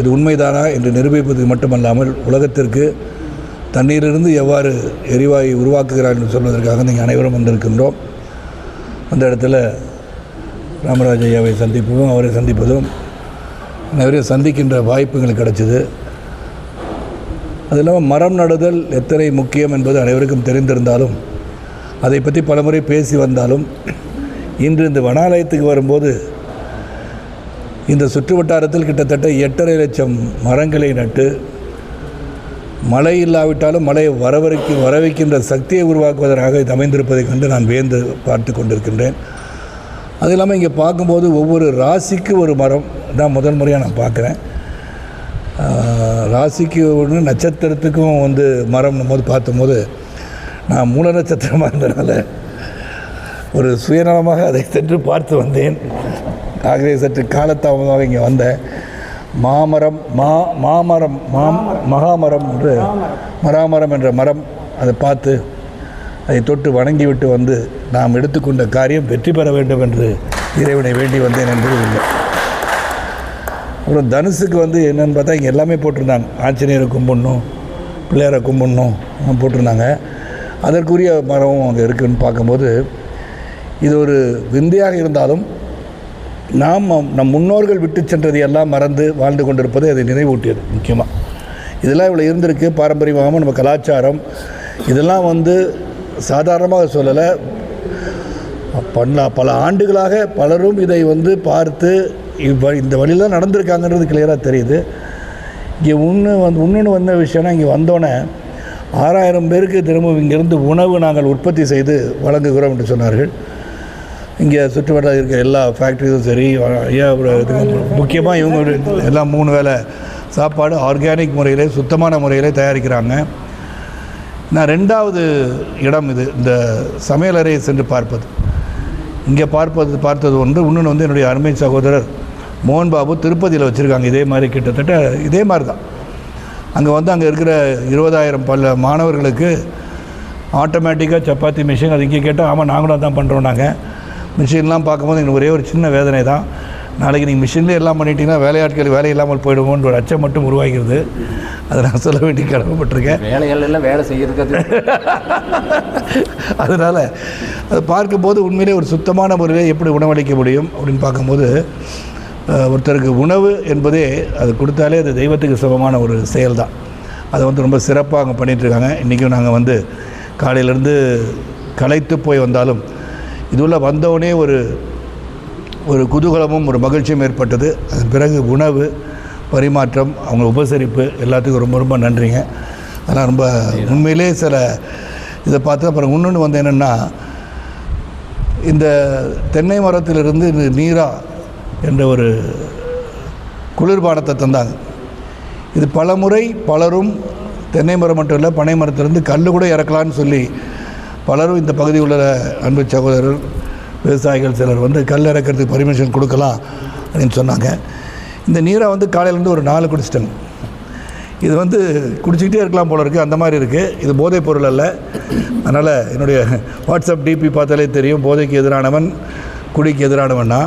இது உண்மைதானா என்று நிரூபிப்பது மட்டுமல்லாமல் உலகத்திற்கு தண்ணீரிலிருந்து எவ்வாறு எரிவாயு உருவாக்குகிறார் என்று சொல்வதற்காக நீங்கள் அனைவரும் வந்திருக்கின்றோம். அந்த இடத்துல ராமராஜ் ஐயாவை சந்திப்பதும் அவரை சந்திப்பதும் அனைவரையும் சந்திக்கின்ற வாய்ப்புகள் கிடைச்சிது. அது இல்லாமல் மரம் நடுதல் எத்தனை முக்கியம் என்பது அனைவருக்கும் தெரிந்திருந்தாலும் அதை பற்றி பலமுறை பேசி வந்தாலும் இன்று இந்த வனாலயத்துக்கு வரும்போது இந்த சுற்று வட்டாரத்தில் கிட்டத்தட்ட 8.5 லட்சம் மரங்களை நட்டு மழை இல்லாவிட்டாலும் மழையை வரவைக்கின்ற சக்தியை உருவாக்குவதற்காக இது அமைந்திருப்பதை கண்டு நான் வியந்து பார்த்து கொண்டிருக்கின்றேன். அது இல்லாமல் இங்கே பார்க்கும்போது ஒவ்வொரு ராசிக்கு ஒரு மரம் தான் முதல் முறையாக நான் பார்க்குறேன். ராசிக்கு ஒன்று நட்சத்திரத்துக்கும் மரம் போது பார்த்தபோது நான் மூல நட்சத்திரமாக இருந்ததுனால ஒரு சுயநலமாக அதை சென்று பார்த்து வந்தேன். ஆகவே சற்று காலத்தாமதமாக இங்கே வந்தேன். மகாமரம் என்று மராமரம் என்ற மரம் அதை பார்த்து அதை தொட்டு வணங்கிவிட்டு வந்து நாம் எடுத்துக்கொண்ட காரியம் வெற்றி பெற வேண்டும் என்று இறைவனை வேண்டி வந்தேன் என்பது இல்லை. அப்புறம் தனுசுக்கு என்னென்னு பார்த்தா இங்கே எல்லாமே போட்டிருந்தாங்க. ஆஞ்சநேயரை கும்பிடணும், பிள்ளையாரை கும்பிடணும் போட்டிருந்தாங்க. அதற்குரிய மரமும் அங்கே இருக்குதுன்னு பார்க்கும்போது இது ஒரு விந்தையாக இருந்தாலும் நம் முன்னோர்கள் விட்டு சென்றது எல்லாம் மறந்து வாழ்ந்து கொண்டிருப்பது அதை நினைவூட்டியது. முக்கியமாக இதெல்லாம் இவ்வளோ இருந்திருக்கு. பாரம்பரியமாக நம்ம கலாச்சாரம் இதெல்லாம் சாதாரணமாக சொல்லலை. பல ஆண்டுகளாக பலரும் இதை பார்த்து இந்த வழியில் தான் நடந்திருக்காங்கன்றது கிளியராக தெரியுது. இங்கே இன்னொன்று வந்த விஷயம்னா இங்கே வந்தோடனே 6000 பேருக்கு திரும்ப இங்கேருந்து உணவு நாங்கள் உற்பத்தி செய்து வழங்குகிறோம் என்று சொன்னார்கள். இங்கே சுற்றுவட்டாரத்தில் இருக்கிற எல்லா ஃபேக்ட்ரிஸும் சரி, முக்கியமாக இவங்க எல்லாம் 3 வேளை சாப்பாடு ஆர்கானிக் முறையிலே சுத்தமான முறையிலே தயாரிக்கிறாங்க. நான் 2வது இடம் இது இந்த சமையலறையை சென்று பார்ப்பது. இங்கே பார்த்தது ஒன்று. இன்னொன்று என்னுடைய அருமை சகோதரர் மோகன் பாபு திருப்பதியில் வச்சுருக்காங்க. இதே மாதிரி கிட்டத்தட்ட இதே மாதிரி தான். அங்கே இருக்கிற 20,000 பல மாணவர்களுக்கு ஆட்டோமேட்டிக்காக சப்பாத்தி மிஷின். அது இங்கே கேட்டால் ஆமாம் நாங்களும் தான் பண்ணுறோம். நாங்கள் மிஷின்லாம் பார்க்கும்போது எனக்கு ஒரே ஒரு சின்ன வேதனை தான். நாளைக்கு நீங்கள் மிஷின்லேயே எல்லாம் பண்ணிட்டீங்கன்னா வேலையாட்கள் வேலை இல்லாமல் போயிடுவோன்ற ஒரு அச்சம் மட்டும் உருவாகிறது. அதை நான் சொல்ல வேண்டிய கடமைப்பட்டிருக்கேன். வேலைகள் எல்லாம் வேலை செய்கிறது. அதனால் அதை பார்க்கும்போது உண்மையிலே ஒரு சுத்தமான முறையில் எப்படி உணவளிக்க முடியும் அப்படின்னு பார்க்கும்போது ஒருத்தருக்கு உணவு என்பதே அது கொடுத்தாலே அது தெய்வத்துக்கு சமமான ஒரு செயல் தான். அதை ரொம்ப சிறப்பாக அங்கே பண்ணிகிட்ருக்காங்க. இன்றைக்கும் நாங்கள் காலையிலேருந்து களைத்து போய் வந்தாலும் இதுள்ள வந்தவுடனே ஒரு குதூகலமும் ஒரு மகிழ்ச்சியும் ஏற்பட்டது. அதன் பிறகு உணவு பரிமாற்றம், அவங்க உபசரிப்பு எல்லாத்துக்கும் ரொம்ப ரொம்ப நன்றிங்க. அதெல்லாம் ரொம்ப உண்மையிலே சில இதை பார்த்து அப்புறம் இன்னொன்று என்னென்னா இந்த தென்னை மரத்திலிருந்து நீரா என்ற ஒரு குளிர்பானத்தை தந்தாங்க. இது பல முறை பலரும் தென்னை மரம் மட்டும் இல்லை பனை மரத்திலிருந்து கல் கூட இறக்கலான்னு சொல்லி பலரும் இந்த பகுதியில் உள்ள அன்பு சகோதரர் விவசாயிகள் சிலர் கல் இறக்கிறதுக்கு பர்மிஷன் கொடுக்கலாம் அப்படின்னு சொன்னாங்க. இந்த நீரை காலையிலேருந்து ஒரு 4 குடிச்சிட்டேங்க. இது குடிச்சிக்கிட்டே இருக்கலாம் போல இருக்குது. அந்த மாதிரி இருக்குது. இது போதைப் பொருள் அல்ல. அதனால் என்னுடைய வாட்ஸ்அப் டிபி பார்த்தாலே தெரியும். போதைக்கு எதிரானவன், குடிக்கு எதிரானவன்னா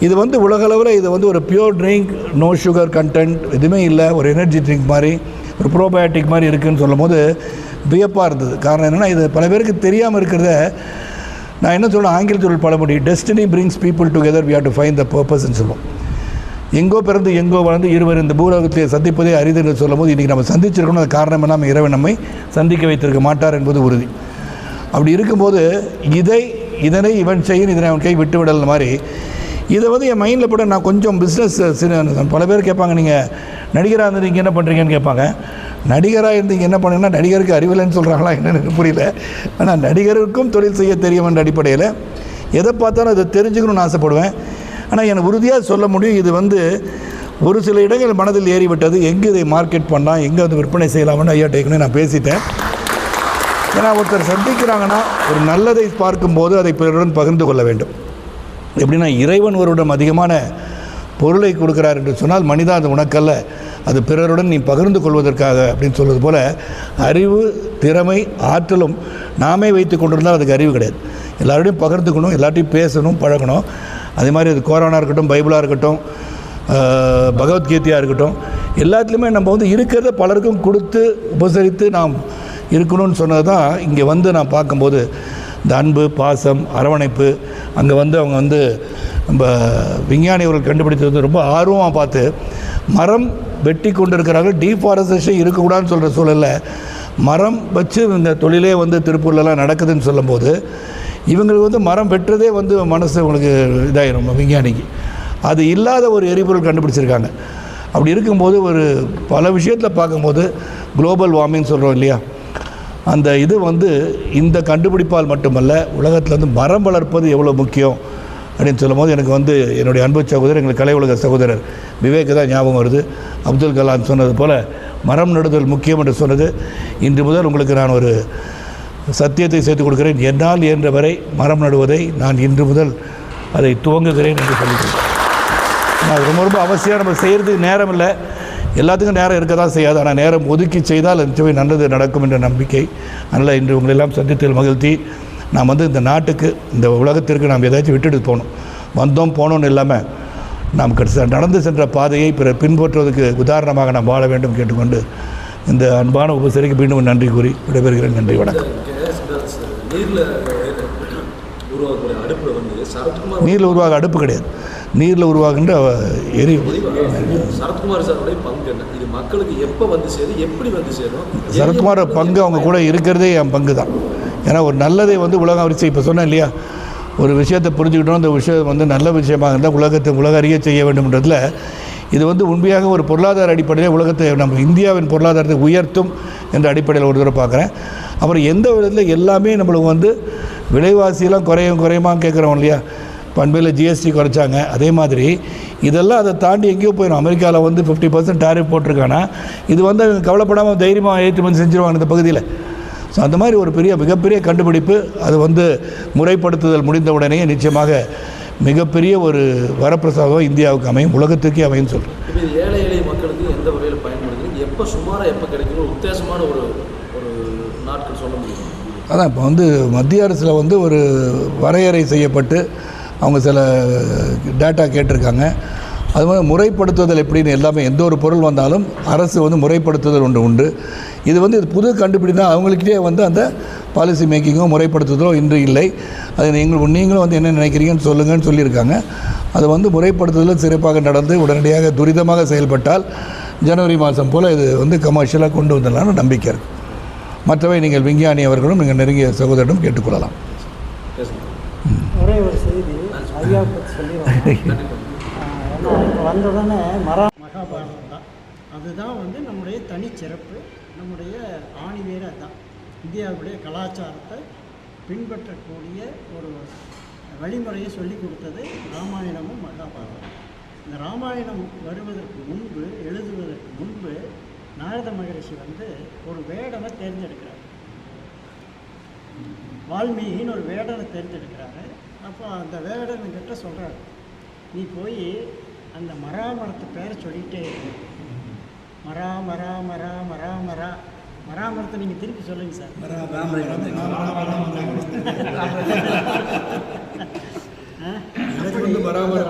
இது உலகளவில் இது ஒரு pure drink, no sugar content எதுவுமே இல்லை. ஒரு எனர்ஜி ட்ரிங்க் மாதிரி, ஒரு ப்ரோபயோட்டிக் மாதிரி இருக்குதுன்னு சொல்லும் போது வியப்பாக இருந்தது. காரணம் என்னென்னா இது பல பேருக்கு தெரியாமல் இருக்கிறத நான் என்ன சொல்கிறேன், ஆங்கிலத்தில் பழமொழி destiny brings people together we have to find the பர்பஸ்ன்னு சொல்லுவோம். எங்கோ பிறந்து எங்கோ வளர்ந்து இருவர் இந்த பூலோகத்தை சந்திப்பதே அரிது என்று சொல்லும் போது இன்றைக்கி நம்ம சந்திச்சிருக்கணும். அது காரணம் இல்லாமல் இறைவன் நம்மை சந்திக்க வைத்திருக்க மாட்டார் என்பது உறுதி. அப்படி இருக்கும்போது இதனை இவன் செய்யும், இதனை அவன் கை விட்டு விடல் மாதிரி இதை என் மைண்டில் போட நான் கொஞ்சம் பிஸ்னஸ் பல பேர் கேட்பாங்க, நீங்கள் நடிகராக இருந்து நீங்கள் என்ன பண்ணுறீங்கன்னு கேட்பாங்க. நடிகராக இருந்து இங்கே என்ன பண்ணுங்கன்னா நடிகருக்கு அறிவில்லைன்னு சொல்கிறாங்களா என்னென்னு புரியல. ஆனால் நடிகருக்கும் தொழில் செய்ய தெரியும் என்ற அடிப்படையில் எதை பார்த்தாலும் அதை தெரிஞ்சுக்கணும்னு ஆசைப்படுவேன். ஆனால் எனக்கு உறுதியாக சொல்ல முடியும், இது ஒரு சில இடங்கள் மனதில் ஏறிவிட்டது. எங்கே இதை மார்க்கெட் பண்ணலாம், எங்கே விற்பனை செய்யலாம்னு ஐயா டேக்குன்னு நான் பேசிட்டேன். ஏன்னா ஒருத்தர் சந்திக்கிறாங்கன்னா ஒரு நல்லதை பார்க்கும்போது அதை பிறருடன் பகிர்ந்து கொள்ள வேண்டும். எப்படின்னா இறைவன் ஒருவரிடம் அதிகமான பொருளை கொடுக்கிறார் என்று சொன்னால் மனிதா அது உனக்கல்ல, அது பிறருடன் நீ பகிர்ந்து கொள்வதற்காக அப்படின்னு சொல்வது போல் அறிவு, திறமை, ஆற்றலும் நாமே வைத்து கொண்டிருந்தால் அதுக்கு அறிவு கிடையாது. எல்லாரோடையும் பகிர்ந்துக்கணும், எல்லாத்தையும் பேசணும், பழகணும். அதே மாதிரி அது கோரானாக இருக்கட்டும், பைபிளாக இருக்கட்டும், பகவத்கீதையாக இருக்கட்டும், எல்லாத்துலேயுமே நம்ம வந்து இருக்கிறத பலருக்கும் கொடுத்து உபசரித்து நாம் இருக்கணும்னு சொன்னது தான் இங்கே வந்து நான் பார்க்கும்போது இந்த அன்பு, பாசம், அரவணைப்பு, அங்கே வந்து அவங்க வந்து நம்ம விஞ்ஞானி அவர்கள் கண்டுபிடித்தது ரொம்ப ஆர்வமாக பார்த்து மரம் வெட்டி கொண்டு இருக்கிறார்கள். டீஃபாரஸ்டேஷன் இருக்கக்கூடாதுன்னு சொல்கிற சூழலில் மரம் வச்சு இந்த தொழிலே வந்து திருப்பூர்லலாம் நடக்குதுன்னு சொல்லும்போது இவங்களுக்கு வந்து மரம் வெட்டுறதே வந்து மனசு உங்களுக்கு இதாகிடும் விஞ்ஞானிக்கு. அது இல்லாத ஒரு எரிபொருள் கண்டுபிடிச்சிருக்காங்க. அப்படி இருக்கும்போது ஒரு பல விஷயத்தில் பார்க்கும்போது குளோபல் வார்மிங் சொல்கிறோம் இல்லையா, அந்த இது வந்து இந்த கண்டுபிடிப்பால் மட்டுமல்ல, உலகத்தில் வந்து மரம் வளர்ப்பது எவ்வளோ முக்கியம் அப்படின்னு சொல்லும்போது எனக்கு வந்து என்னுடைய அன்பு சகோதரர், எங்கள் கலை உலக சகோதரர் விவேக் தான் ஞாபகம் வருது. அப்துல் கலாம் சொன்னது போல் மரம் நடுதல் முக்கியம் என்று சொன்னது. இன்று முதல் உங்களுக்கு நான் ஒரு சத்தியத்தை சேர்த்து கொடுக்கிறேன். என்னால் இயன்ற வரை மரம் நடுவதை நான் இன்று முதல் அதை துவங்குகிறேன் என்று சொல்லிக்கிறேன். அது ரொம்ப ரொம்ப அவசியம். நம்ம செய்கிறதுக்கு நேரம் இல்லை, எல்லாத்துக்கும் நேரம் இருக்க தான் செய்யாது. ஆனால் நேரம் ஒதுக்கி செய்தால் நிச்சயம் நல்லது நடக்கும் என்ற நம்பிக்கை. அதனால் இன்று உங்களெல்லாம் சந்தித்ததில் மகிழ்ச்சி. நாம் வந்து இந்த நாட்டுக்கு, இந்த உலகத்திற்கு நாம் ஏதாச்சும் விட்டுட்டு போகணும். வந்தோம் போனோன்னு இல்லாமல் நாம் நடந்து சென்ற பாதையை பிறர் பின்பற்றுவதற்கு உதாரணமாக நாம் வாழ வேண்டும் கேட்டுக்கொண்டு இந்த அன்பான உபசரிக்கு மீண்டும் நன்றி கூறி விடைபெறுகிறேன். நன்றி, வணக்கம். நீரில் உருவாக அடுப்பு கிடையாது, நீரில் உருவாகின்ற எரி. சரத்குமார் சாருடைய பங்கு என்ன? இது மக்களுக்கு எப்போ வந்து சேரும், எப்படி வந்து சேரும்? சரத்குமார் பங்கு அவங்க கூட இருக்கிறதே என் பங்கு தான். ஏன்னா ஒரு நல்லதை வந்து உலகம் அறிச்சு, இப்போ சொன்னேன் இல்லையா, ஒரு விஷயத்தை புரிஞ்சுக்கிட்டோம், அந்த விஷயம் வந்து நல்ல விஷயமாக இருந்தால் உலக அறிய செய்ய வேண்டும்ன்றதில் இது வந்து உண்மையாக ஒரு பொருளாதார அடிப்படையில் உலகத்தை நம்ம இந்தியாவின் பொருளாதாரத்தை உயர்த்தும் என்ற அடிப்படையில் ஒரு தடவை பார்க்குறேன். அப்புறம் எந்த விதத்தில் எல்லாமே நம்மளுக்கு வந்து விலைவாசியெல்லாம் குறையுமா கேட்குறோம் இல்லையா, பண்பையில் ஜிஎஸ்டி குறைச்சாங்க, அதே மாதிரி இதெல்லாம் அதை தாண்டி எங்கேயோ போயிடும். அமெரிக்காவில் வந்து 50% டாரிஃப் போட்டிருக்காங்கன்னா இது வந்து கவலைப்படாமல் தைரியமாக ஏற்றுமதி செஞ்சுருவாங்க இந்த பகுதியில். ஸோ அந்த மாதிரி ஒரு மிகப்பெரிய கண்டுபிடிப்பு. அது வந்து முறைப்படுத்துதல் முடிந்த உடனே நிச்சயமாக மிகப்பெரிய ஒரு வரப்பிரசாதம் இந்தியாவுக்கு அமையும், உலகத்துக்கே அமையும் சொல்கிறேன். இது ஏழை எளிய மக்களுக்கு எந்த வகையில் பயன்படுது, எப்போ சுமாராக எப்போ கிடைக்கணும், உத்தேசமான ஒரு நாட்கள் சொல்ல முடியும்? அதான் இப்போ வந்து மத்திய அரசில் வந்து ஒரு வரையறை செய்யப்பட்டு அவங்க சில டேட்டா கேட்டிருக்காங்க. அது மாதிரி முறைப்படுத்துதல் எப்படின்னு எல்லாமே எந்த ஒரு பொருள் வந்தாலும் அரசு வந்து முறைப்படுத்துதல் உண்டு. இது வந்து இது புது கண்டுபிடி தான். அவங்களுக்கிட்டே வந்து அந்த பாலிசி மேக்கிங்கோ முறைப்படுத்துதலோ இன்று இல்லை. அது நீங்களும் வந்து என்ன நினைக்கிறீங்கன்னு சொல்லுங்கன்னு சொல்லியிருக்காங்க. அது வந்து முறைப்படுத்துதலும் சிறப்பாக நடந்து உடனடியாக துரிதமாக செயல்பட்டால் ஜனவரி மாதம் போல் இது வந்து கமர்ஷியலாக கொண்டு வந்துடலான்னு நம்பிக்கை இருக்குது. மற்றவை நீங்கள் விஞ்ஞானி அவர்களும் நீங்கள் நெருங்கிய சகோதரிடம் கேட்டுக்கொள்ளலாம். ஒரே ஒரு செய்தி ஐயா பற்றி சொல்லிடுவாங்க. வந்த உடனே மகாபாரதம் தான், அதுதான் வந்து நம்முடைய தனிச்சிறப்பு, நம்முடைய ஆணிவேர். அதுதான் இந்தியாவுடைய கலாச்சாரத்தை பின்பற்றக்கூடிய ஒரு வழிமுறையை சொல்லி கொடுத்தது ராமாயணமும் மகாபாரதம். இந்த ராமாயணம் வருவதற்கு முன்பு, எழுதுவதற்கு முன்பு நாரத மகரிஷி வந்து ஒரு வேடனை தேர்ந்தெடுக்கிறார். வால்மீகின்னு ஒரு வேடனை தேர்ந்தெடுக்கிறாரு. அப்போ அந்த வேடனுக்கிட்ட சொல்கிறார், நீ போய் அந்த மராமரத்து பேரை சொல்லிகிட்டே இருக்கு. மராமரத்தை நீங்கள் திருப்பி சொல்லுங்கள் சார்.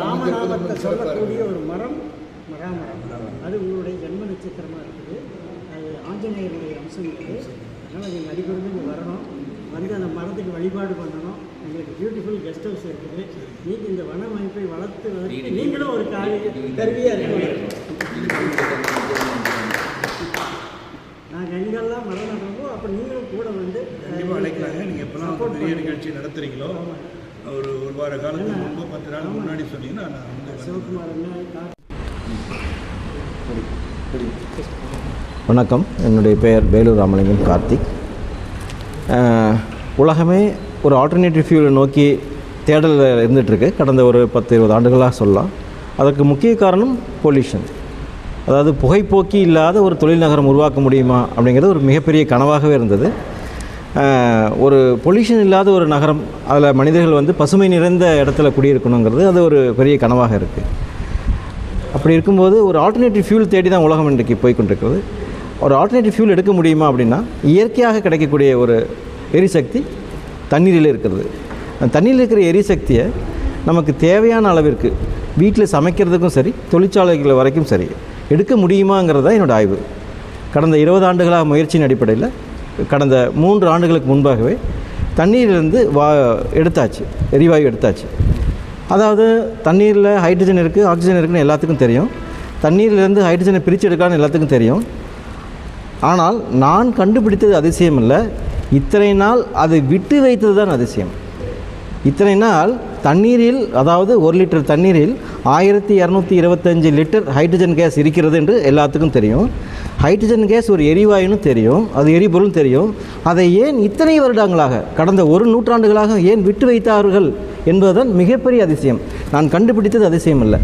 ராமநாமத்தை சொல்லக்கூடிய ஒரு மரம் மராமரம். அது உங்களுடைய ஜென்ம நட்சத்திரமாக இருக்குது. அது ஆஞ்சநேயருடைய அம்சம் இருக்குது. அதனால் நீங்கள் அடிக்கடி இங்கே வரணும், வந்து அந்த மரத்துக்கு வழிபாடு பண்ணணும். எங்களுக்கு பியூட்டிஃபுல் கெஸ்ட் ஹவுஸ் இருக்குது. நீங்கள் இந்த வன அமைப்பை வளர்த்து நீங்களும் ஒரு கருவியாக இருக்கணும். நாங்கள் எங்கெல்லாம் மரம் நடுறோமோ அப்போ நீங்களும் கூட வந்து கண்டிப்பாக அழைக்கலாங்க. நீங்கள் எப்போலாம் பெரிய நிகழ்ச்சி நடத்துகிறீங்களோ ஒரு வார காலத்துக்கு முன்பு 10 நாள் முன்னாடி சொன்னீங்கன்னா நான் வந்து சிவகுமார். வணக்கம், என்னுடைய பெயர் வேலூர் ராமலிங்கம் கார்த்திக். உலகமே ஒரு ஆல்டர்னேட்டிவ் ஃபியூலை நோக்கி தேடலில் இருந்துகிட்ருக்கு கடந்த ஒரு 10-20 ஆண்டுகளாக சொல்லலாம். அதற்கு முக்கிய காரணம் பொல்யூஷன். அதாவது புகைப்போக்கி இல்லாத ஒரு தொழில் நகரம் உருவாக்க முடியுமா அப்படிங்கிறது ஒரு மிகப்பெரிய கனவாகவே இருந்தது. ஒரு பொல்யூஷன் இல்லாத ஒரு நகரம், அதில் மனிதர்கள் வந்து பசுமை நிறைந்த இடத்துல குடியிருக்கணுங்கிறது அது ஒரு பெரிய கனவாக இருக்குது. அப்படி இருக்கும்போது ஒரு ஆல்டர்னேட்டிவ் ஃபியூல் தேடி தான் உலகம் இன்றைக்கு போய்கொண்டிருக்கிறது. ஒரு ஆல்டர்னேட்டிவ் ஃபியூல் எடுக்க முடியுமா அப்படின்னா, இயற்கையாக கிடைக்கக்கூடிய ஒரு எரிசக்தி தண்ணீரில் இருக்கிறது. அந்த தண்ணீரில் இருக்கிற எரிசக்தியை நமக்கு தேவையான அளவிற்கு வீட்டில் சமைக்கிறதுக்கும் சரி, தொழிற்சாலைகள் வரைக்கும் சரி எடுக்க முடியுமாங்கிறது தான் என்னோடய ஆய்வு. கடந்த 20 ஆண்டுகளாக முயற்சியின் அடிப்படையில் கடந்த 3 ஆண்டுகளுக்கு முன்பாகவே தண்ணீரிலிருந்து எடுத்தாச்சு, எரிவாயு எடுத்தாச்சு. அதாவது தண்ணீரில் ஹைட்ரஜன் இருக்குது, ஆக்சிஜன் இருக்குதுன்னு எல்லாத்துக்கும் தெரியும். தண்ணீரிலேருந்து ஹைட்ரஜனை பிரித்து எடுக்கலான்னு எல்லாத்துக்கும் தெரியும். ஆனால் நான் கண்டுபிடித்தது அதிசயம் இல்லை, இத்தனை நாள் அதை விட்டு வைத்தது தான் அதிசயம். இத்தனை நாள் தண்ணீரில், அதாவது 1 லிட்டர் தண்ணீரில் 1225 லிட்டர் ஹைட்ரஜன் கேஸ் இருக்கிறது என்று எல்லாத்துக்கும் தெரியும். ஹைட்ரஜன் கேஸ் ஒரு எரிவாயுன்னு தெரியும், அது எரிபொருள் தெரியும். அதை ஏன் இத்தனை வருடங்களாக, கடந்த 1 நூற்றாண்டுகளாக ஏன் விட்டு வைத்தார்கள் என்பதுதான் மிகப்பெரிய அதிசயம். நான் கண்டுபிடித்தது அதிசயம் இல்லை.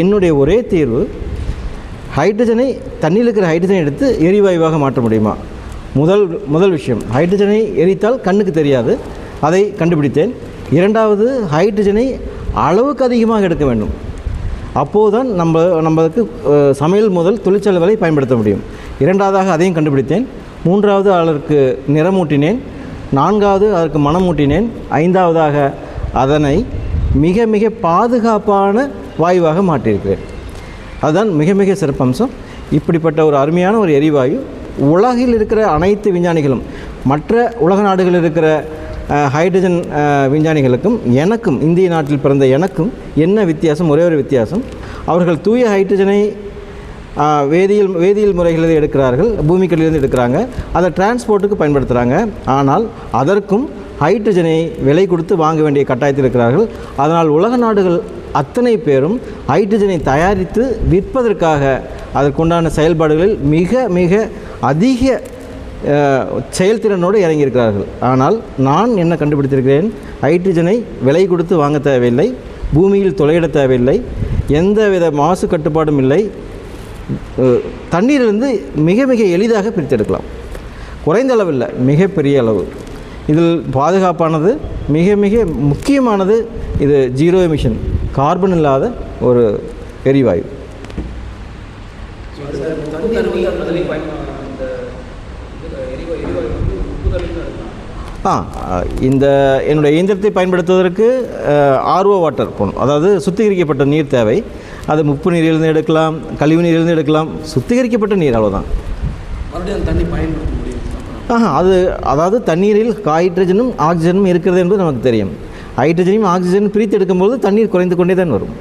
என்னுடைய ஒரே தீர்வு, ஹைட்ரஜனை, தண்ணியில் இருக்கிற ஹைட்ரஜனை எடுத்து எரிவாயுவாக மாற்ற முடியுமா? முதல் விஷயம், ஹைட்ரஜனை எரித்தால் கண்ணுக்கு தெரியாது, அதை கண்டுபிடித்தேன். இரண்டாவது, ஹைட்ரஜனை அளவுக்கு அதிகமாக எடுக்க வேண்டும். அப்போதுதான் நம்மளுக்கு சமையல் முதல் தொழிற்சாலை வரை பயன்படுத்த முடியும். இரண்டாவதாக அதையும் கண்டுபிடித்தேன். மூன்றாவது, அதற்கு நிறமூட்டினேன். நான்காவது, அதற்கு மணமூட்டினேன். ஐந்தாவதாக அதனை மிக மிக பாதுகாப்பான வாயுவாக மாற்றியிருக்கிறேன். அதுதான் மிக மிக சிறப்பம்சம். இப்படிப்பட்ட ஒரு அருமையான ஒரு எரிவாயு உலகில் இருக்கிற அனைத்து விஞ்ஞானிகளும், மற்ற உலக நாடுகளில் இருக்கிற ஹைட்ரஜன் விஞ்ஞானிகளுக்கும் எனக்கும், இந்திய நாட்டில் பிறந்த எனக்கும் என்ன வித்தியாசம்? ஒரே ஒரு வித்தியாசம், அவர்கள் தூய ஹைட்ரஜனை வேதியியல் முறைகளில் எடுக்கிறார்கள், பூமிக்கடியிலிருந்து எடுக்கிறாங்க, அதை டிரான்ஸ்போர்ட்டுக்கு பயன்படுத்துகிறாங்க. ஆனால் அதற்கும் ஹைட்ரஜனை விலை கொடுத்து வாங்க வேண்டிய கட்டாயத்தில் இருக்கிறார்கள். அதனால் உலக நாடுகள் அத்தனை பேரும் ஹைட்ரஜனை தயாரித்து விற்பதற்காக அதற்குண்டான செயல்பாடுகளில் மிக மிக அதிக செயல்திறனோடு இறங்கியிருக்கிறார்கள். ஆனால் நான் என்ன கண்டுபிடித்திருக்கிறேன்? ஹைட்ரஜனை விலை கொடுத்து வாங்க தேவையில்லை, பூமியில் தொலையிட தேவையில்லை, எந்தவித மாசு கட்டுப்பாடும் இல்லை, தண்ணீரிலிருந்து மிக மிக எளிதாக பிரித்தெடுக்கலாம். குறைந்த அளவில் மிகப்பெரிய அளவு. இதில் பாதுகாப்பானது, மிக மிக முக்கியமானது, இது 0 எமிஷன், கார்பன் இல்லாத ஒரு எரிவாயு. இந்த என்னுடைய இயந்திரத்தை பயன்படுத்துவதற்கு ஆர்ஓ வாட்டர் போகணும், அதாவது சுத்திகரிக்கப்பட்ட நீர் தேவை. அது உப்பு நீரிலிருந்து எடுக்கலாம், கழிவு நீரிலிருந்து எடுக்கலாம், சுத்திகரிக்கப்பட்ட நீர், அவ்வளோதான். மறுபடியும் தண்ணி பயன்படுத்த முடியும். அதாவது தண்ணீரில் ஹைட்ரஜனும் ஆக்சிஜனும் இருக்கிறது என்பது நமக்கு தெரியும். ஹைட்ரஜனையும் ஆக்சிஜனும் பிரித்து எடுக்கும்போது தண்ணீர் குறைந்து கொண்டே தான் வரும்.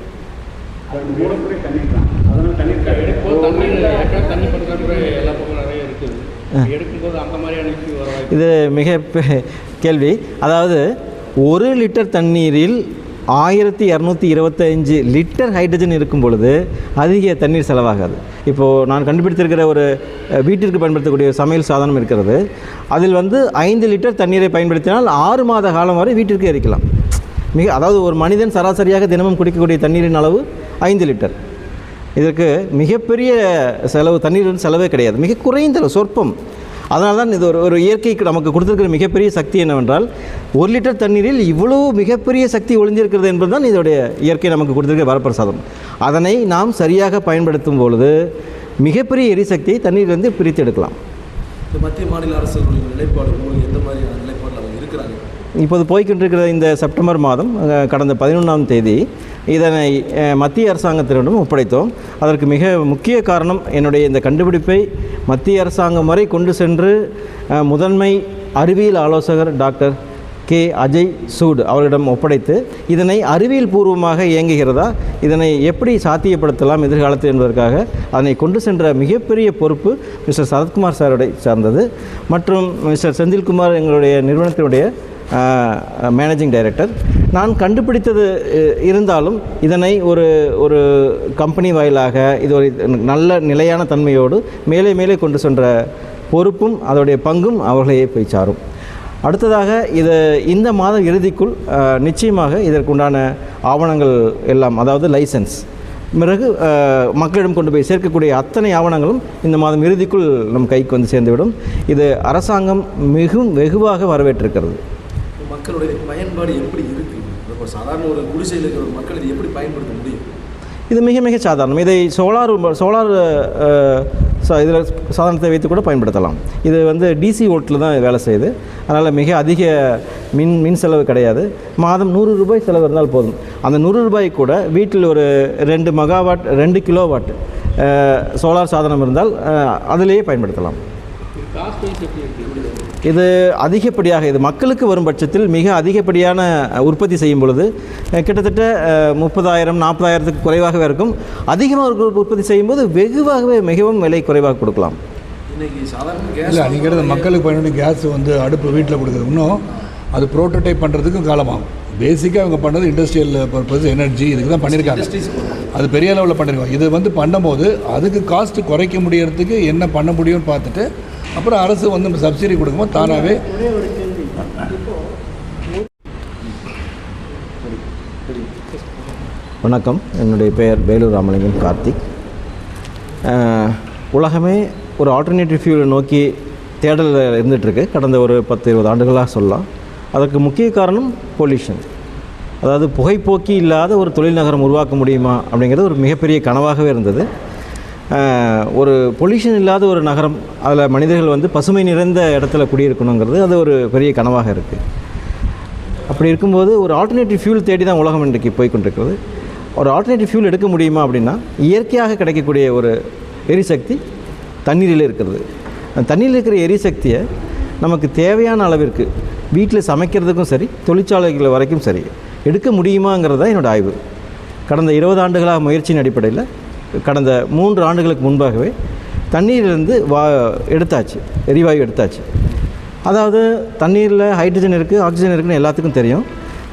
இது மிக கேள்வி. அதாவது 1 லிட்டர் தண்ணீரில் 1225 லிட்டர் ஹைட்ரஜன் இருக்கும் பொழுது அதிக தண்ணீர் செலவாகாது. இப்போது நான் கண்டுபிடித்திருக்கிற ஒரு வீட்டிற்கு பயன்படுத்தக்கூடிய சமையல் சாதனம் இருக்கிறது. அதில் 5 லிட்டர் தண்ணீரை பயன்படுத்தினால் 6 மாத காலம் வரை வீட்டிற்கு எரிக்கலாம். அதாவது ஒரு மனிதன் சராசரியாக தினமும் குடிக்கக்கூடிய தண்ணீரின் அளவு 5 லிட்டர். இதற்கு மிகப்பெரிய செலவு, தண்ணீர் செலவே கிடையாது, மிக குறைந்த சொற்பம். அதனால தான் இது ஒரு இயற்கைக்கு நமக்கு கொடுத்துருக்கிற மிகப்பெரிய சக்தி என்னவென்றால், 1 லிட்டர் தண்ணீரில் இவ்வளோ மிகப்பெரிய சக்தி ஒளிஞ்சிருக்கிறது என்பது தான் இதோடைய இயற்கை நமக்கு கொடுத்துருக்கிற வரப்பிரசாதம். அதனை நாம் சரியாக பயன்படுத்தும் பொழுது மிகப்பெரிய எரிசக்தியை தண்ணீரிலிருந்து பிரித்து எடுக்கலாம். மத்திய மாநில அரசுகளுடைய நிலைப்பாடு எந்த மாதிரியான நிலைப்பாடு அவங்க இருக்கிறாங்க? இப்போது போய்கொண்டிருக்கிற இந்த செப்டம்பர் மாதம் கடந்த 11ஆம் தேதி இதனை மத்திய அரசாங்கத்திடம் ஒப்படைத்தோம். அதற்கு மிக முக்கிய காரணம், என்னுடைய இந்த கண்டுபிடிப்பை மத்திய அரசாங்கம் வரை கொண்டு சென்று முதன்மை அறிவியல் ஆலோசகர் டாக்டர் கே அஜய் சூட் அவர்களிடம் ஒப்படைத்து, இதனை அறிவியல் பூர்வமாக இயங்குகிறதா, இதனை எப்படி சாத்தியப்படுத்தலாம் எதிர்காலத்தில் என்பதற்காக அதனை கொண்டு சென்ற மிகப்பெரிய பொறுப்பு மிஸ்டர் சரத்குமார் சாரோட சார்ந்தது. மற்றும் மிஸ்டர் செந்தில்குமார் எங்களுடைய நிறுவனத்தினுடைய மேனேஜிங் டைரக்டர். நான் கண்டுபிடித்தது இருந்தாலும் இதனை ஒரு கம்பெனி வாயிலாக இது ஒரு நல்ல நிலையான தன்மையோடு மேலே மேலே கொண்டு சென்ற பொறுப்பும் அதோடைய பங்கும் அவர்களையே போய் சாரும். அடுத்ததாக இந்த மாத இறுதிக்குள் நிச்சயமாக இதற்குண்டான ஆவணங்கள் எல்லாம், அதாவது லைசன்ஸ், பிறகு மக்களிடம் கொண்டு போய் சேர்க்கக்கூடிய அத்தனை ஆவணங்களும் இந்த மாதம் இறுதிக்குள் நம் கைக்கு வந்து சேர்ந்துவிடும். இது அரசாங்கம் மிகவும் வெகுவாக வரவேற்றிருக்கிறது. மக்களுடைய பயன்பாடு எப்படி இருக்குது? இப்போ சாதாரண ஒரு குடிசையில் இருக்கிற ஒரு மக்கள் இதை எப்படி பயன்படுத்த முடியும்? இது மிக மிக சாதாரணம். இதை சோலார் இதில் சாதனத்தை வைத்து கூட பயன்படுத்தலாம். இது டிசி வோல்ட்டில் தான் வேலை செய்யுது. அதனால் மிக அதிக மின் செலவு கிடையாது. மாதம் 100 ரூபாய் செலவு இருந்தால் போதும். அந்த 100 ரூபாய் கூட வீட்டில் ஒரு 2 மெகாவாட் 2 கிலோவாட் சோலார் சாதனம் இருந்தால் அதிலேயே பயன்படுத்தலாம். இது அதிகப்படியாக இது மக்களுக்கு வரும் பட்சத்தில் மிக அதிகப்படியான உற்பத்தி செய்யும் பொழுது கிட்டத்தட்ட 30,000 40,000க்கு குறைவாகவே இருக்கும். அதிகமாக உற்பத்தி செய்யும்போது வெகுவாகவே மிகவும் விலை குறைவாக கொடுக்கலாம். இன்னைக்கு சாதாரண இல்லை நீங்கள் மக்களுக்கு பயன்படும் கேஸ் வந்து அடுப்பு வீட்டில் கொடுக்குறது இன்னும் அது ப்ரோட்டோடைப் பண்ணுறதுக்கும் காலமாகும். பேசிக்காக அவங்க பண்ணுறது இண்டஸ்ட்ரியல் பர்பஸ் எனர்ஜி இதுக்கு தான் பண்ணியிருக்காங்க. அது பெரிய லெவலில் பண்ணியிருக்கோம். இது வந்து பண்ணும்போது அதுக்கு காஸ்ட்டு குறைக்க முடியறதுக்கு என்ன பண்ண முடியும்னு பார்த்துட்டு அப்புறம் அரசு வந்து சப்சிடி கொடுக்கும்போது தானாகவே. வணக்கம், என்னுடைய பெயர் வேலூர் ராமலிங்கம் கார்த்திக். உலகமே ஒரு ஆல்டர்னேட்டிவ் ஃபியூலை நோக்கி தேடலில் இருந்துகிட்ருக்கு கடந்த ஒரு 10-20 ஆண்டுகளாக சொல்லலாம். அதற்கு முக்கிய காரணம் பொல்யூஷன். அதாவது புகைப்போக்கி இல்லாத ஒரு தொழில் நகரம் உருவாக்க முடியுமா அப்படிங்கிறது ஒரு மிகப்பெரிய கனவாகவே இருந்தது. ஒரு பொல்யூஷன் இல்லாத ஒரு நகரம், அதில் மனிதர்கள் வந்து பசுமை நிறைந்த இடத்துல குடியிருக்கணுங்கிறது அது ஒரு பெரிய கனவாக இருக்குது. அப்படி இருக்கும்போது ஒரு ஆல்டர்னேட்டிவ் ஃபியூல் தேடி தான் உலகம் இன்றைக்கு போய்கொண்டிருக்கிறது. ஒரு ஆல்டர்னேட்டிவ் ஃபியூல் எடுக்க முடியுமா அப்படின்னா இயற்கையாக கிடைக்கக்கூடிய ஒரு எரிசக்தி தண்ணீரில் இருக்கிறது. தண்ணீரில் இருக்கிற எரிசக்தியை நமக்கு தேவையான அளவிற்கு வீட்டில் சமைக்கிறதுக்கும் சரி தொழிற்சாலைகள் வரைக்கும் சரி எடுக்க முடியுமாங்கிறது தான் என்னோடய ஆய்வு. கடந்த 20 ஆண்டுகளாக முயற்சியின் அடிப்படையில் கடந்த 3 ஆண்டுகளுக்கு முன்பாகவே தண்ணீரிலிருந்து எடுத்தாச்சு, எரிவாயு எடுத்தாச்சு. அதாவது தண்ணீரில் ஹைட்ரஜன் இருக்குது, ஆக்சிஜன் இருக்குதுன்னு எல்லாத்துக்கும் தெரியும்.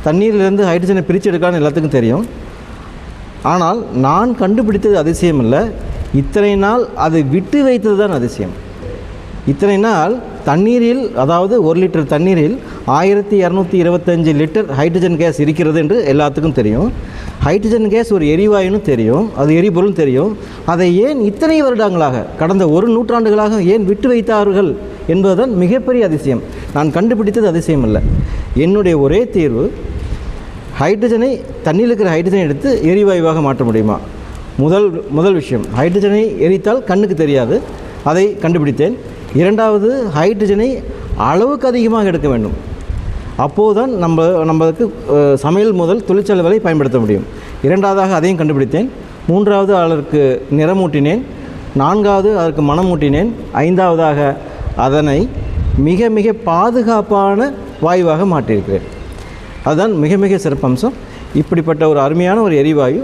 தண்ணீரிலேருந்து ஹைட்ரஜனை பிரித்து எடுக்கலான்னு எல்லாத்துக்கும் தெரியும். ஆனால் நான் கண்டுபிடித்தது அதிசயம் இல்லை, இத்தனை நாள் அதை விட்டு வைத்தது தான் அதிசயம். இத்தனை நாள் தண்ணீரில், அதாவது 1 லிட்டர் தண்ணீரில் 1225 லிட்டர் ஹைட்ரஜன் கேஸ் இருக்கிறது என்று எல்லாத்துக்கும் தெரியும். ஹைட்ரஜன் கேஸ் ஒரு எரிவாயுன்னு தெரியும், அது எரிபொருள் தெரியும். அதை ஏன் இத்தனை வருடங்களாக, கடந்த 1 நூற்றாண்டுகளாக ஏன் விட்டு வைத்தார்கள் என்பதுதான் மிகப்பெரிய அதிசயம். நான் கண்டுபிடித்தது அதிசயம் இல்லை. என்னுடைய ஒரே தீர்வு, ஹைட்ரஜனை, தண்ணீரில் இருக்கிற ஹைட்ரஜனை எடுத்து எரிவாயுவாக மாற்ற முடியுமா? முதல் விஷயம், ஹைட்ரஜனை எரித்தால் கண்ணுக்கு தெரியாது, அதை கண்டுபிடித்தேன். இரண்டாவது, ஹைட்ரஜனை அளவுக்கு அதிகமாக எடுக்க வேண்டும். அப்போது தான் நம்மளுக்கு சமையல் முதல் தொழிற்சாலை வரை பயன்படுத்த முடியும். இரண்டாவதாக அதையும் கண்டுபிடித்தேன். மூன்றாவது அதற்கு நிறமூட்டினேன். நான்காவது அதற்கு மணமூட்டினேன். ஐந்தாவதாக அதனை மிக மிக பாதுகாப்பான வாயுவாக மாற்றியிருக்கிறேன். அதுதான் மிக மிக சிறப்பம்சம். இப்படிப்பட்ட ஒரு அருமையான ஒரு எரிவாயு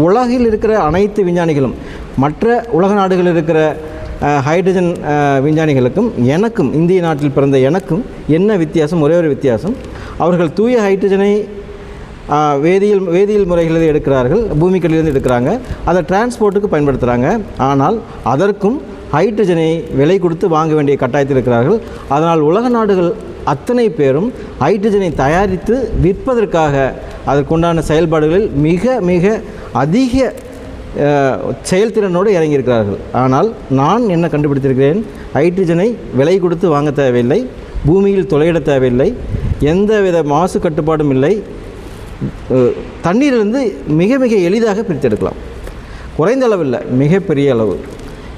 உலகில் இருக்கிற அனைத்து விஞ்ஞானிகளும், மற்ற உலக நாடுகளில் இருக்கிற ஹைட்ரஜன் விஞ்ஞானிகளுக்கும் எனக்கும், இந்திய நாட்டில் பிறந்த எனக்கும் என்ன வித்தியாசம்? ஒரே ஒரு வித்தியாசம், அவர்கள் தூய ஹைட்ரஜனை வேதியியல் முறைகளில் எடுக்கிறார்கள், பூமிக்கடியிலிருந்து எடுக்கிறாங்க, அதை டிரான்ஸ்போர்ட்டுக்கு பயன்படுத்துகிறாங்க. ஆனால் அதற்கும் ஹைட்ரஜனை விலை கொடுத்து வாங்க வேண்டிய கட்டாயத்தில் இருக்கிறார்கள். அதனால் உலக நாடுகள் அத்தனை பேரும் ஹைட்ரஜனை தயாரித்து விற்பதற்காக அதற்குண்டான செயல்பாடுகளில் மிக மிக அதிக செயல்திறனோடு இறங்கியிருக்கிறார்கள். ஆனால் நான் என்ன கண்டுபிடித்திருக்கிறேன்? ஹைட்ரஜனை விலை கொடுத்து வாங்க தேவையில்லை, பூமியில் துளையிட தேவையில்லை, எந்தவித மாசு கட்டுப்பாடும் இல்லை, தண்ணீரிலிருந்து மிக மிக எளிதாக பிரித்தெடுக்கலாம். குறைந்த அளவில் மிகப்பெரிய அளவு.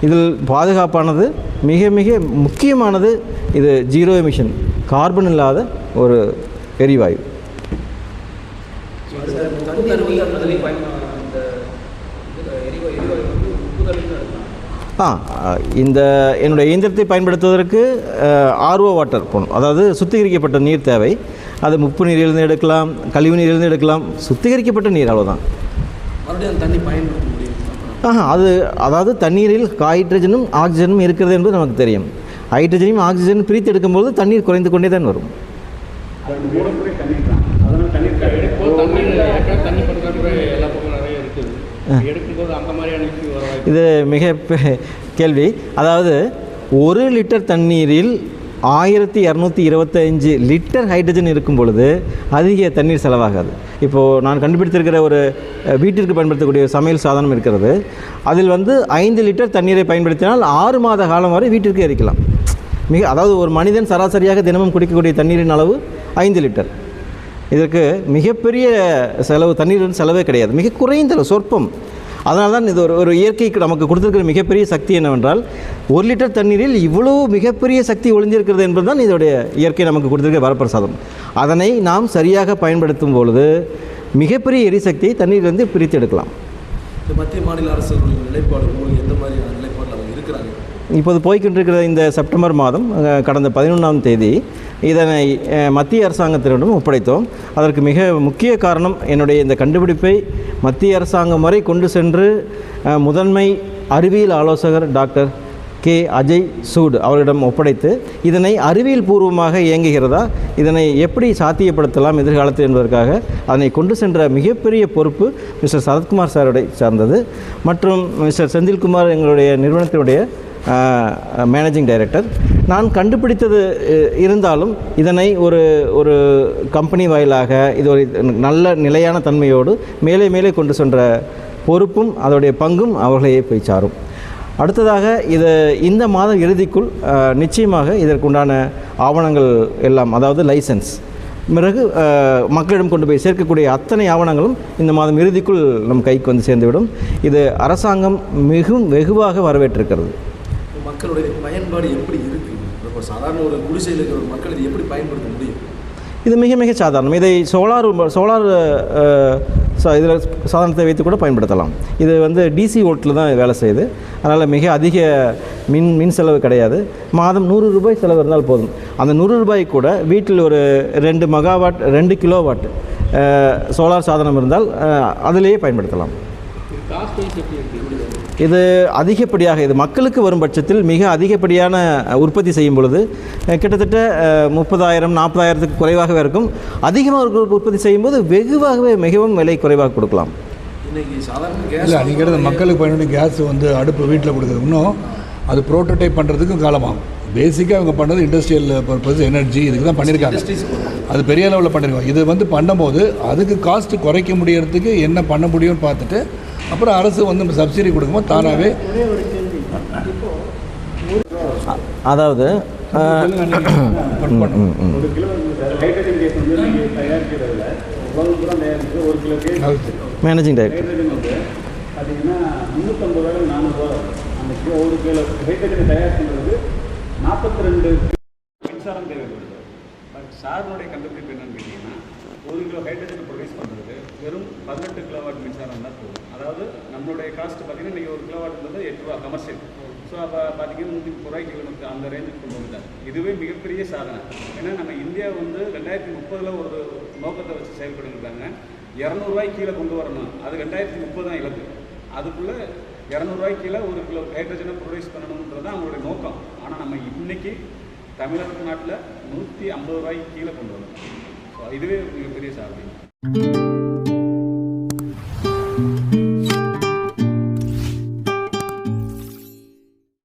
இதில் பாதுகாப்பானது, மிக மிக முக்கியமானது, இது ஜீரோ எமிஷன், கார்பன் இல்லாத ஒரு எரிவாயு. இந்த என்னுடைய இயந்திரத்தை பயன்படுத்துவதற்கு ஆர்ஓ வாட்டர் போகணும், அதாவது சுத்திகரிக்கப்பட்ட நீர் தேவை. அது உப்பு நீரிலிருந்து எடுக்கலாம், கழிவு நீரிலிருந்து எடுக்கலாம், சுத்திகரிக்கப்பட்ட நீர், அவ்வளோதான். தண்ணி பயன்படுத்த முடியும். அதாவது தண்ணீரில் ஹைட்ரஜனும் ஆக்சிஜனும் இருக்கிறது என்பது நமக்கு தெரியும். ஹைட்ரஜனையும் ஆக்சிஜனும் பிரித்து எடுக்கும்போது தண்ணீர் குறைந்து கொண்டே தான் வரும். இது மிக கேள்வி. அதாவது 1 லிட்டர் தண்ணீரில் 1225 லிட்டர் ஹைட்ரஜன் இருக்கும் பொழுது அதிக தண்ணீர் செலவாகாது. இப்போது நான் கண்டுபிடித்திருக்கிற ஒரு வீட்டிற்கு பயன்படுத்தக்கூடிய சமையல் சாதனம் இருக்கிறது. அதில் 5 லிட்டர் தண்ணீரை பயன்படுத்தினால் 6 மாத காலம் வரை வீட்டிற்கு எரிக்கலாம். அதாவது ஒரு மனிதன் சராசரியாக தினமும் குடிக்கக்கூடிய தண்ணீரின் அளவு 5 லிட்டர். இதற்கு மிகப்பெரிய செலவு, தண்ணீர் செலவே கிடையாது, மிக குறைந்த சொற்பம். அதனால தான் இது ஒரு இயற்கைக்கு நமக்கு கொடுத்துருக்கிற மிகப்பெரிய சக்தி என்னவென்றால், 1 லிட்டர் தண்ணீரில் இவ்வளோ மிகப்பெரிய சக்தி ஒளிஞ்சிருக்கிறது என்பது தான் இதோடைய இயற்கை நமக்கு கொடுத்துருக்க வரப்பிரசாதம். அதனை நாம் சரியாக பயன்படுத்தும் பொழுது மிகப்பெரிய எரிசக்தியை தண்ணீரிலிருந்து பிரித்து எடுக்கலாம். இந்த மத்திய மாநில அரசுகளுடைய நிலைப்பாடு உங்களுக்கு எந்த மாதிரியான நிலைப்பாடு அவங்க இருக்கிறாங்க? இப்போது போய்கின்றிருக்கிற இந்த செப்டம்பர் மாதம் கடந்த 11ஆம் தேதி இதனை மத்திய அரசாங்கத்திடம் ஒப்படைத்தோம். அதற்கு மிக முக்கிய காரணம் என்னுடைய இந்த கண்டுபிடிப்பை மத்திய அரசாங்கம் வரை கொண்டு சென்று முதன்மை அறிவியல் ஆலோசகர் டாக்டர் கே அஜய் சூட் அவரிடம் ஒப்படைத்து இதனை அறிவியல் பூர்வமாக இயங்குகிறதா, இதனை எப்படி சாத்தியப்படுத்தலாம் எதிர்காலத்தில் என்பதற்காக அதனை கொண்டு சென்ற மிகப்பெரிய பொறுப்பு மிஸ்டர் சரத்குமார் சாருடைய சார்ந்தது. மற்றும் மிஸ்டர் செந்தில்குமார் எங்களுடைய நிறுவனத்தினுடைய மேனேஜிங் டைரக்டர். நான் கண்டுபிடித்தது இருந்தாலும் இதனை ஒரு கம்பெனி வாயிலாக இது ஒரு நல்ல நிலையான தன்மையோடு மேலே மேலே கொண்டு சென்ற பொறுப்பும் அதோடைய பங்கும் அவர்களையே போய் சாரும். அடுத்ததாக இந்த மாத இறுதிக்குள் நிச்சயமாக இதற்குண்டான ஆவணங்கள் எல்லாம், அதாவது லைசன்ஸ், பிறகு மக்களிடம் கொண்டு போய் சேர்க்கக்கூடிய அத்தனை ஆவணங்களும் இந்த மாதம் இறுதிக்குள் நம் கைக்கு வந்து சேர்ந்துவிடும். இது அரசாங்கம் மிகவும் வெகுவாக வரவேற்றிருக்கிறது. மக்களுடைய பயன்பாடு எப்படி இருக்குது? இப்போ சாதாரண ஒரு குடிசையில் இருக்கிற ஒரு மக்கள் இதை எப்படி பயன்படுத்த முடியும்? இது மிக மிக சாதாரணம். இதை சோலார் இதில் சாதனத்தை வைத்து கூட பயன்படுத்தலாம். இது டிசி வோல்ட்டில் தான் வேலை செய்யுது. அதனால் மிக அதிக மின் செலவு கிடையாது. மாதம் 100 ரூபாய் செலவு இருந்தால் போதும். அந்த 100 ரூபாய் கூட வீட்டில் ஒரு 2 மெகாவாட் 2 கிலோவாட் சோலார் சாதனம் இருந்தால் அதிலேயே பயன்படுத்தலாம். இது அதிகப்படியாக இது மக்களுக்கு வரும் பட்சத்தில் மிக அதிகப்படியான உற்பத்தி செய்யும் பொழுது கிட்டத்தட்ட 30,000 40,000க்கு குறைவாகவே இருக்கும். அதிகமாக உற்பத்தி செய்யும்போது வெகுவாகவே மிகவும் விலை குறைவாக கொடுக்கலாம். இன்றைக்கி சாதாரண இல்லை, நீங்கள் மக்களுக்கு பயன்படும் கேஸ் அடுப்பு வீட்டில் கொடுக்குறது இன்னும் அது ப்ரோட்டோடைப் பண்ணுறதுக்கும் காலமாகும். பேசிக்காக அவங்க பண்ணுறது இண்டஸ்ட்ரியல் பர்பஸ் எனர்ஜி இதுக்கு தான் பண்ணியிருக்காங்க. அது பெரிய லெவலில் பண்ணியிருக்காங்க. இது பண்ணும்போது அதுக்கு காஸ்ட்டு குறைக்க முடியறதுக்கு என்ன பண்ண முடியும்னு பார்த்துட்டு அப்புறம் அரசு சப்சிடி கொடுக்கும்போது தானாகவே. அதாவது மேனேஜிங் டைரக்டர் பார்த்தீங்கன்னா 350 400 அந்த ஒரு கிலோ ஹைட்ரஜன் தயார் பண்ணுறது 42 மின்சாரம் தேவைப்படுது. பட் சார்னுடைய கண்டுபிடிப்பு என்னன்னு கேட்டிங்கன்னா 1 கிலோ ஹைட்ரஜன் ப்ரொடியூஸ் பண்ணுறது வெறும் 18 கிலோவாட் மின்சாரம் தான் போகும். அதாவது நம்மளுடைய காஸ்ட் பார்த்தீங்கன்னா இன்றைக்கி 1 கிலோவாட்ன்றது 8 ரூபா கமர்ஷியல். ஸோ அப்போ பார்த்தீங்கன்னா 130 ரூபாய்க்கு கிலோமீட்டர் அந்த ரேஞ்சுக்கு கொண்டு வந்துட்டார். இதுவே மிகப்பெரிய சாதனை. ஏன்னா நம்ம இந்தியா 2030 ஒரு நோக்கத்தை வச்சு செயல்படுறாங்க. 200 ரூபாய்க்கு கீழே கொண்டு வரணும். அது 2030 தான் இலக்கு. அதுக்குள்ளே 200 ரூபாய்க்கு கீழே 1 கிலோ ஹைட்ரஜனை ப்ரொடியூஸ் பண்ணணுன்றது தான் அவங்களுடைய நோக்கம். ஆனால் நம்ம இன்றைக்கி தமிழ்நாட்டில் 150 ரூபாய்க்கு கீழே கொண்டு வரணும். ஸோ இதுவே மிகப்பெரிய சாதனை.